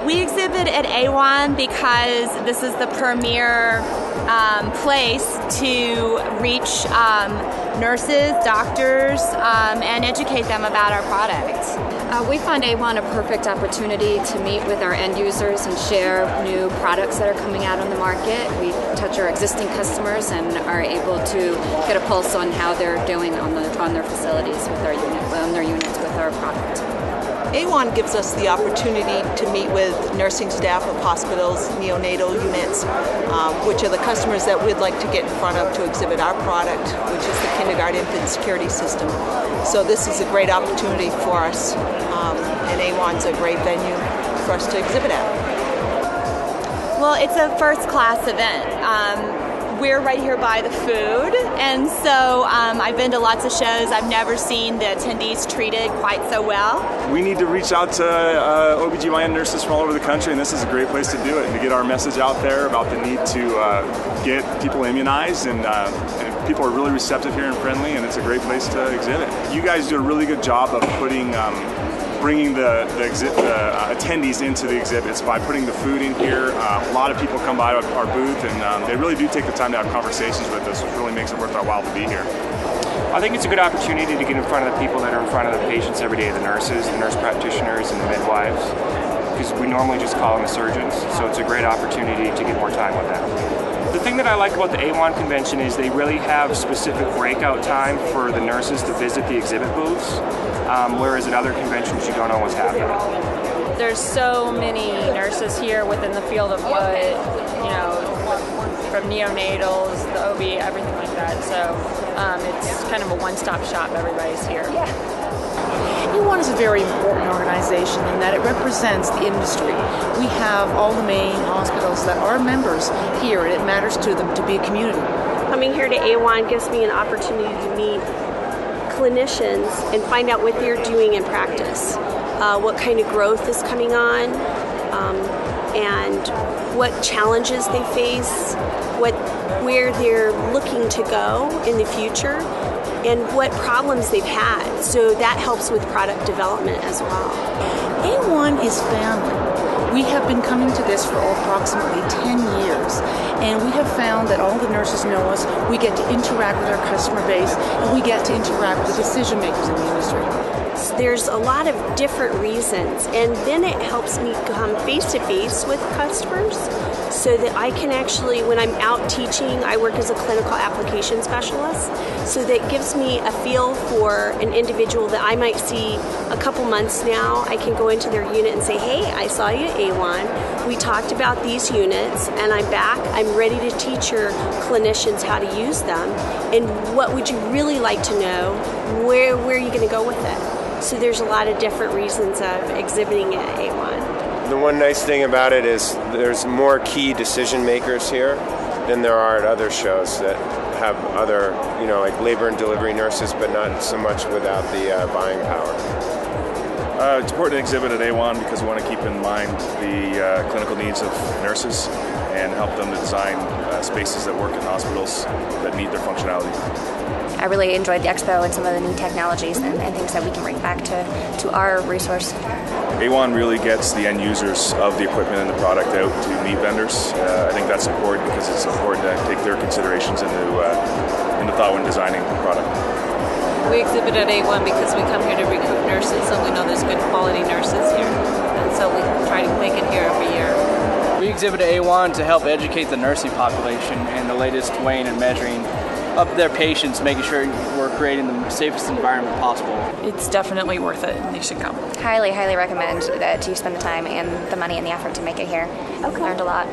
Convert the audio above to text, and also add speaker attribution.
Speaker 1: We exhibit at AWHONN because this is the premier place to reach nurses, doctors, and educate them about our product.
Speaker 2: We find AWHONN a perfect opportunity to meet with our end users and share new products that are coming out on the market. We touch our existing customers and are able to get a pulse on how they're doing on their facilities with their units with our product.
Speaker 3: AWHONN gives us the opportunity to meet with nursing staff of hospitals, neonatal units, which are the customers that we'd like to get in front of to exhibit our product, which is the kindergarten infant security system. So this is a great opportunity for us, and AWHONN's a great venue for us to exhibit at.
Speaker 1: Well, it's a first-class event. We're right here by the food, and so I've been to lots of shows. I've never seen the attendees treated quite so well.
Speaker 4: We need to reach out to OBGYN nurses from all over the country, and this is a great place to do it, and to get our message out there about the need to get people immunized, and people are really receptive here and friendly, and it's a great place to exhibit. You guys do a really good job of bringing the attendees into the exhibits by putting the food in here. A lot of people come by our booth, and they really do take the time to have conversations with us, which really makes it worth our while to be here.
Speaker 5: I think it's a good opportunity to get in front of the people that are in front of the patients every day, the nurses, the nurse practitioners, and the midwives, because we normally just call them the surgeons, so it's a great opportunity to get more time with them. The thing that I like about the AWHONN convention is they really have specific breakout time for the nurses to visit the exhibit booths, whereas at other conventions you don't always have that.
Speaker 6: There's so many nurses here within the field of what, from neonatals, the OB, everything like that. So it's kind of a one-stop shop. Everybody's here.
Speaker 7: AWHONN is a very important organization in that it represents the industry. We have all the main hospitals that are members here, and it matters to them to be a community.
Speaker 8: Coming here to AWHONN gives me an opportunity to meet clinicians and find out what they're doing in practice, what kind of growth is coming on, and what challenges they face, where they're looking to go in the future, and what problems they've had. So that helps with product development as well.
Speaker 7: AWHONN is family. We have been coming to this for approximately 10 years, and we have found that all the nurses know us. We get to interact with our customer base, and we get to interact with the decision makers in the industry.
Speaker 8: There's a lot of different reasons, and then it helps me come face-to-face with customers so that I can actually, when I'm out teaching, I work as a clinical application specialist, so that gives me a feel for an individual that I might see a couple months now. I can go into their unit and say, hey, I saw you at AWHONN, we talked about these units, and I'm back, I'm ready to teach your clinicians how to use them, and what would you really like to know, where are you going to go with it? So there's a lot of different reasons of exhibiting at AWHONN.
Speaker 9: The one nice thing about it is there's more key decision makers here than there are at other shows that have other, like labor and delivery nurses, but not so much without the buying power.
Speaker 4: It's important to exhibit at AWHONN because we want to keep in mind the clinical needs of nurses and help them to design spaces that work in hospitals that meet their functionality.
Speaker 10: I really enjoyed the expo and some of the new technologies and things that we can bring back to our resource.
Speaker 4: AWHONN really gets the end users of the equipment and the product out to meet vendors. I think that's important because it's important to take their considerations into thought when designing the product.
Speaker 6: We exhibit at AWHONN because we come here to recruit nurses, and we know there's good quality nurses here, and so we try to make it here every year.
Speaker 11: We exhibit at AWHONN to help educate the nursing population and the latest weighing and measuring of their patients, making sure we're creating the safest environment possible.
Speaker 6: It's definitely worth it, and they should come.
Speaker 10: Highly, highly recommend that you spend the time and the money and the effort to make it here. Okay. Learned a lot.